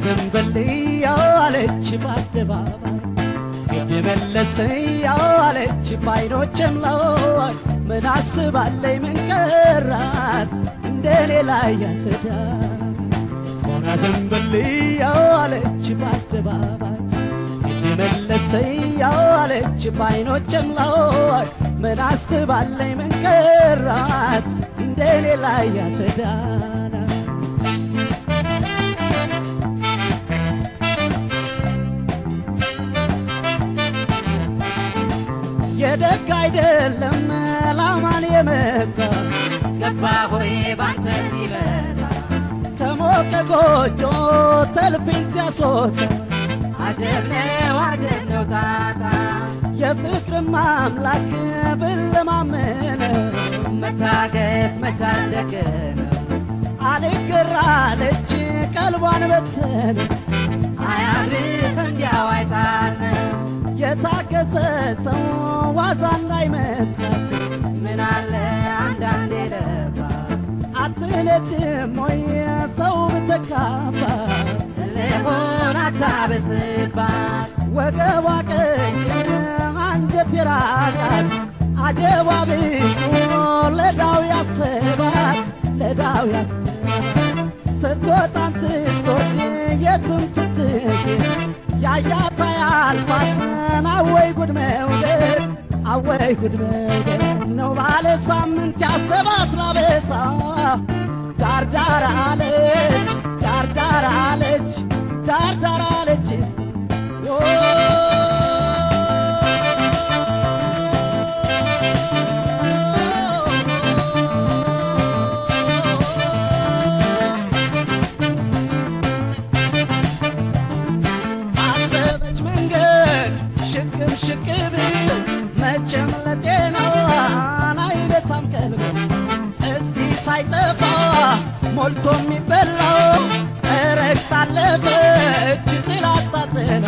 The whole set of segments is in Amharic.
ዘንበልያ አለች በአደባባይ ግድ መለሰያ አለች ባይኖችም ላይ ምን አስባለይ ምን ቀራት እንደኔ ላይ ያትዳ ሞራ ዘንበልያ አለች በአደባባይ ግድ መለሰያ አለች ባይኖችም ላይ ምን አስባለይ ምን ቀራት እንደኔ ላይ ያትዳ የደግ አይደለም ላማን የመጣ ገባ ሆይ ባንተ ሲመጣ ከሞቀ ጎጆ ተልፊን ሲያስወጣ አጀብ ነው ጣጣ የፍቅርም አምላክ ብለማመነው መታገስ መቻል ደግ ነው አልገራለች ቀልቧን በተነ አያድርስ እንዲያው አይጣል ነው የታገሰ ሰው ዋዛን ላይ መስራት ምን አለ አንዳንዴ ለፋ አትነድም ወይ ሰው ብትካባት ትልቁን አታብስባት ወገቧ ቀጭን አንጀት የራቃት አጀቧ ብዙ ለዳው ያስባት ለዳው ያስባት ስትወጣም ስትወርድ የትም ስትሄድ ያያታ ያልፋትን አወይ ጉድ መውደድ አወይ ጉድ መውደድ ነው ባለ ሳምንት ያሰባት ላበሳ ዳርዳር አለች ዳርዳር አለች ዳርዳር አለች ሽቅብ መቼም ለጤናዋን አይደሳም ቀልብ እዚህ ሳይጠፋ ሞልቶ የሚበላው ረግጣለፈች ጥላታ ጥላ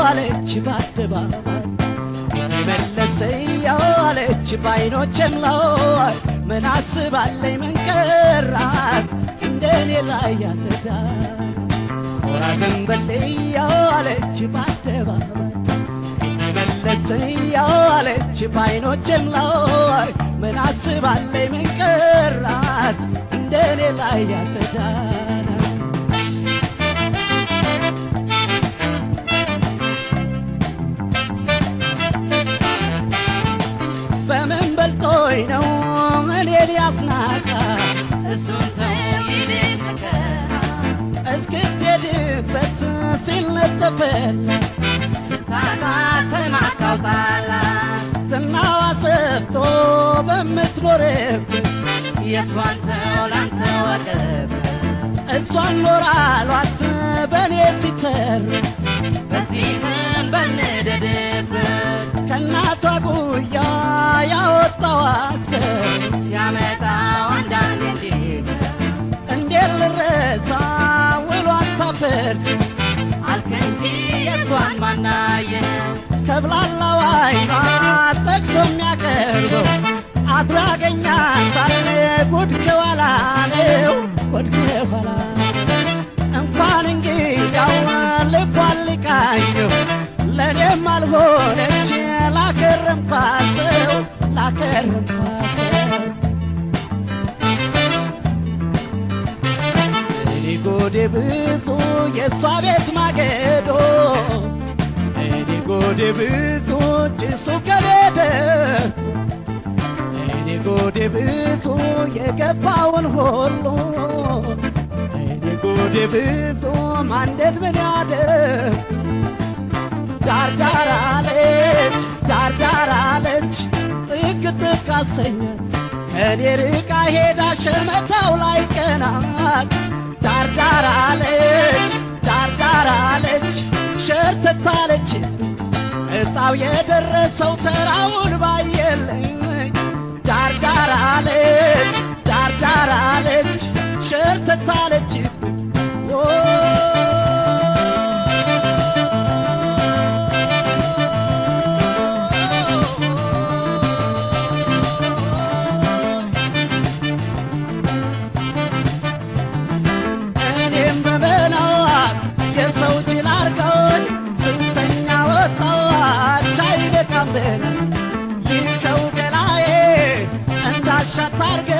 አለች በአደባባይ መለሰያ አለች ባይኖችም ላይ ምን አስባለይ ምን ቀራት እንደኔ ላይ ያትዳ ሞራ ዘንበልያ አለች በአደባባይ መለሰያ አለች ባይኖችም ላይ ምን አስባለይ ምን ቀራት እንደኔ ላይ ያትዳ በምን በልጦኝ ነው እኔ ሊያስናቃ እሱን ተው ይልቅ መከራ እስክትሄድበት ሲልነጠፈላ ስታጣ ስማት ታውጣላ ዝናዋ ሰፍቶ በምትኖርበት የእሷን ተው ላንተ ወቅበት እሷን ኖራሏት በእኔ ሲተርት በዚህም በንደድበት ከእናቷ ጉያ ያወጣዋት ሰው ሲያመጣው አንዳንዴ እንዴት ልረሳ ውሏን ታፈርስ አልከንጂ የእሷን ማናየ ከብላላው አይኗ ጠቅሶ የሚያቀርበው አድሮ ያገኛታል ጉድ ከኋላ ነው ጉድ ከኋላ እንኳን እንግዳው ልቧን ልቃኘው ለእኔም አልሆነች ላከረምኳት ሰው ላከረምኳት ሰው እኔ ጎዴ ብዙ የእሷ ቤት ማገዶ እኔ ጎዴ ብዙ ጭሱ ከቤደርሱ እኔ ጎዴ ብዙ የገባውን ሁሉ እኔ ጎዴ ብዙ ማንደድ ምን ያደር ዳርዳር አለች ዳርዳር አለች ጥግ ጥግ አሰኛት ከኔ ርቃ ሄዳ ሸመታው ላይ ቀናት ዳርዳር አለች ዳርዳር አለች ሸርተት አለች እጣው የደረሰው ተራውን ባየለኝ ዳርዳር አለች ዳር ሻታርገ